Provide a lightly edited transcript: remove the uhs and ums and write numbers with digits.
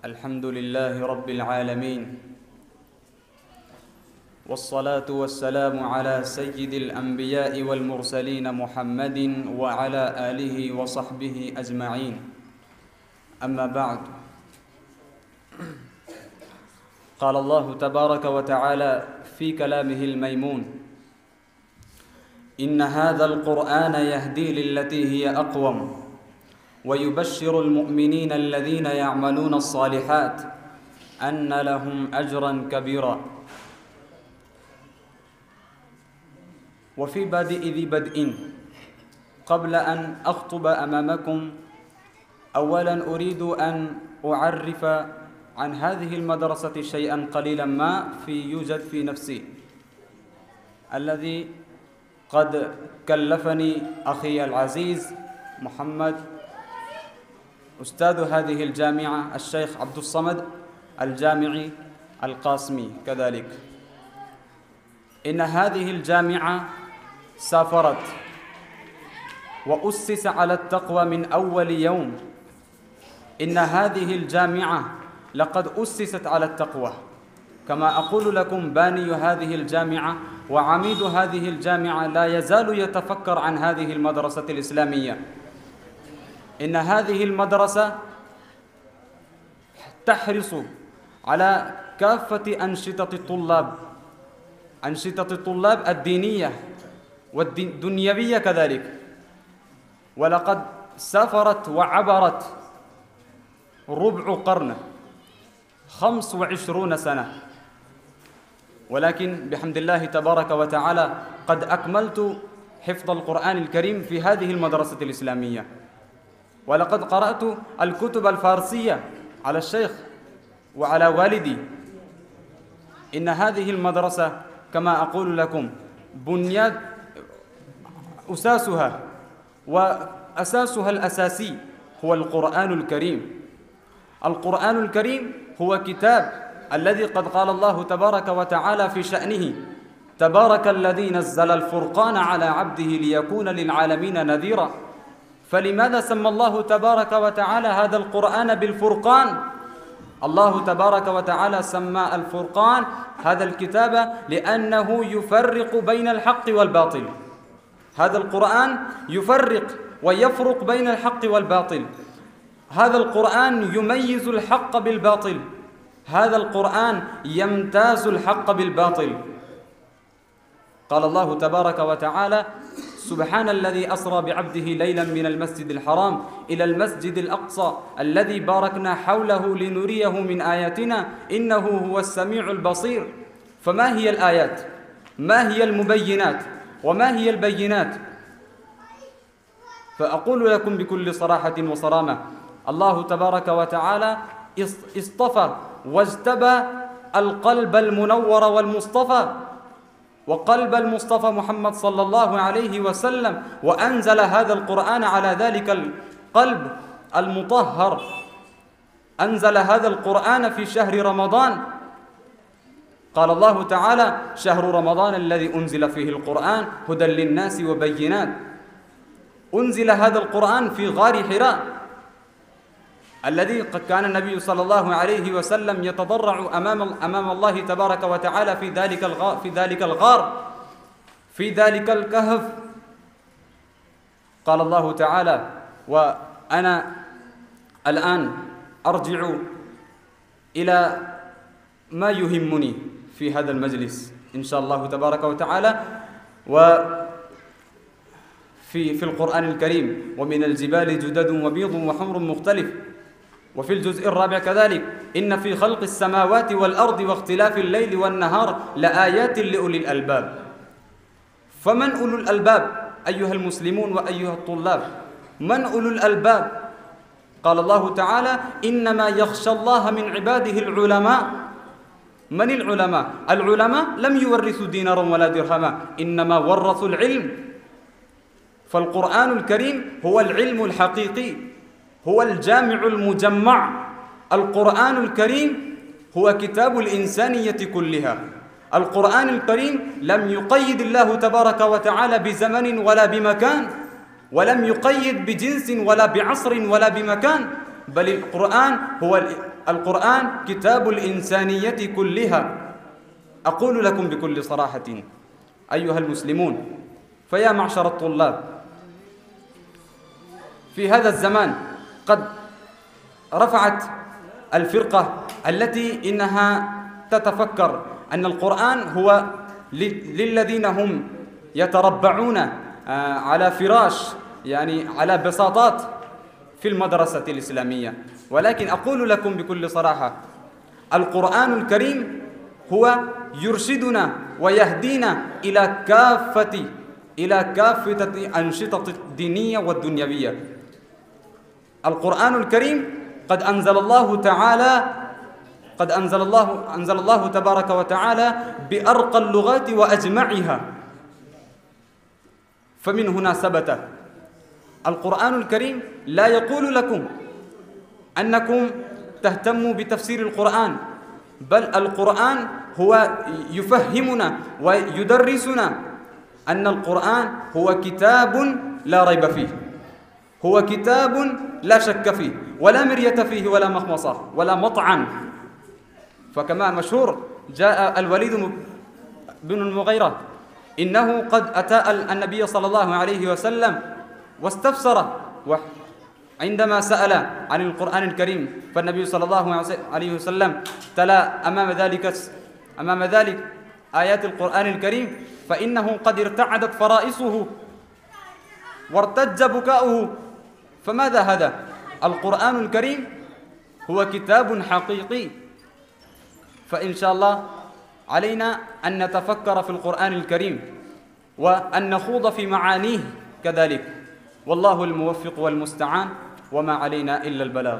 الحمد لله رب العالمين، والصلاة والسلام على سيد الأنبياء والمرسلين محمد وعلى آله وصحبه أجمعين. أما بعد، قال الله تبارك وتعالى في كلامه الميمون: إن هذا القرآن يهدي للتي هي أقوم ويبشر المؤمنين الذين يعملون الصالحات أن لهم أجرا كبيرا. وفي بادئ ذي بدء، قبل أن أخطب أمامكم، أولا أريد أن أعرف عن هذه المدرسة شيئا قليلا ما يوجد في نفسي، الذي قد كلفني أخي العزيز محمد أستاذ هذه الجامعة الشيخ عبد الصمد الجامعي القاسمي كذلك. إن هذه الجامعة سافرت وأسس على التقوى من أول يوم. إن هذه الجامعة لقد أسست على التقوى، كما أقول لكم باني هذه الجامعة وعميد هذه الجامعة لا يزال يتفكر عن هذه المدرسة الإسلامية. إن هذه المدرسة تحرص على كافة أنشطة الطلاب الدينية والدنيوية كذلك، ولقد سافرت وعبرت ربع قرن 25 سنة، ولكن بحمد الله تبارك وتعالى قد أكملت حفظ القرآن الكريم في هذه المدرسة الإسلامية، ولقد قرأت الكتب الفارسية على الشيخ وعلى والدي. إن هذه المدرسة كما أقول لكم بنياد أساسها وأساسها الأساسي هو القرآن الكريم. القرآن الكريم هو كتاب الذي قد قال الله تبارك وتعالى في شأنه: تبارك الذي نزل الفرقان على عبده ليكون للعالمين نذيرا. فلماذا سمى الله تبارك وتعالى هذا القرآن بالفرقان؟ الله تبارك وتعالى سمى الفرقان هذا الكتاب لأنه يفرق بين الحق والباطل. هذا القرآن يفرق ويفرق بين الحق والباطل. هذا القرآن يميز الحق بالباطل. هذا القرآن يمتاز الحق بالباطل. قال الله تبارك وتعالى: سبحان الذي أسرى بعبده ليلا من المسجد الحرام إلى المسجد الأقصى الذي باركنا حوله لنريه من آياتنا إنه هو السميع البصير. فما هي الآيات؟ ما هي المبينات؟ وما هي البينات؟ فأقول لكم بكل صراحة وصرامة: الله تبارك وتعالى اصطفى واجتبى القلب المنور والمصطفى وقلب المصطفى محمد صلى الله عليه وسلم، وأنزل هذا القرآن على ذلك القلب المطهر. أنزل هذا القرآن في شهر رمضان. قال الله تعالى: شهر رمضان الذي أنزل فيه القرآن هدى للناس وبينات. أنزل هذا القرآن في غار حراء الذي قد كان النبي صلى الله عليه وسلم يتضرع أمام الله تبارك وتعالى في ذلك الغار في ذلك الكهف. قال الله تعالى: وأنا الآن أرجع إلى ما يهمني في هذا المجلس إن شاء الله تبارك وتعالى. في القرآن الكريم: ومن الجبال جدد وبيض وحمر مختلف. وفي الجزء الرابع كذلك: إن في خلق السماوات والأرض واختلاف الليل والنهار لآيات لأولي الألباب. فمن أولو الألباب أيها المسلمون وأيها الطلاب؟ من أولو الألباب؟ قال الله تعالى: إنما يخشى الله من عباده العلماء. من العلماء؟ العلماء لم يورثوا دينارا ولا درهما، إنما ورثوا العلم. فالقرآن الكريم هو العلم الحقيقي، هو الجامع المجمع. القرآن الكريم هو كتاب الإنسانية كلها. القرآن الكريم لم يقيد الله تبارك وتعالى بزمن ولا بمكان، ولم يقيد بجنس ولا بعصر ولا بمكان، بل القرآن هو القرآن كتاب الإنسانية كلها. أقول لكم بكل صراحة أيها المسلمون، فيا معشر الطلاب، في هذا الزمان قد رفعت الفرقة التي إنها تتفكر أن القرآن هو للذين هم يتربعون على فراش، يعني على بساطات في المدرسة الإسلامية. ولكن أقول لكم بكل صراحة، القرآن الكريم هو يرشدنا ويهدينا إلى كافة الأنشطة الدينية والدنيوية. القرآن الكريم قد أنزل الله تبارك وتعالى بأرقى اللغات وأجمعها. فمن هنا ثبت القرآن الكريم لا يقول لكم أنكم تهتموا بتفسير القرآن، بل القرآن هو يفهمنا ويدرسنا أن القرآن هو كتاب لا ريب فيه، هو كتاب لا شك فيه ولا مرية فيه ولا مخمصة ولا مطعن. فكما مشهور جاء الوليد بن المغيرة إنه قد أتى النبي صلى الله عليه وسلم واستفسر عندما سأل عن القرآن الكريم، فالنبي صلى الله عليه وسلم تلا أمام ذلك آيات القرآن الكريم، فإنه قد ارتعدت فرائصه وارتج بكاؤه. فماذا هذا؟ القرآن الكريم هو كتاب حقيقي. فإن شاء الله علينا أن نتفكر في القرآن الكريم وأن نخوض في معانيه كذلك. والله الموفق والمستعان، وما علينا إلا البلاغ.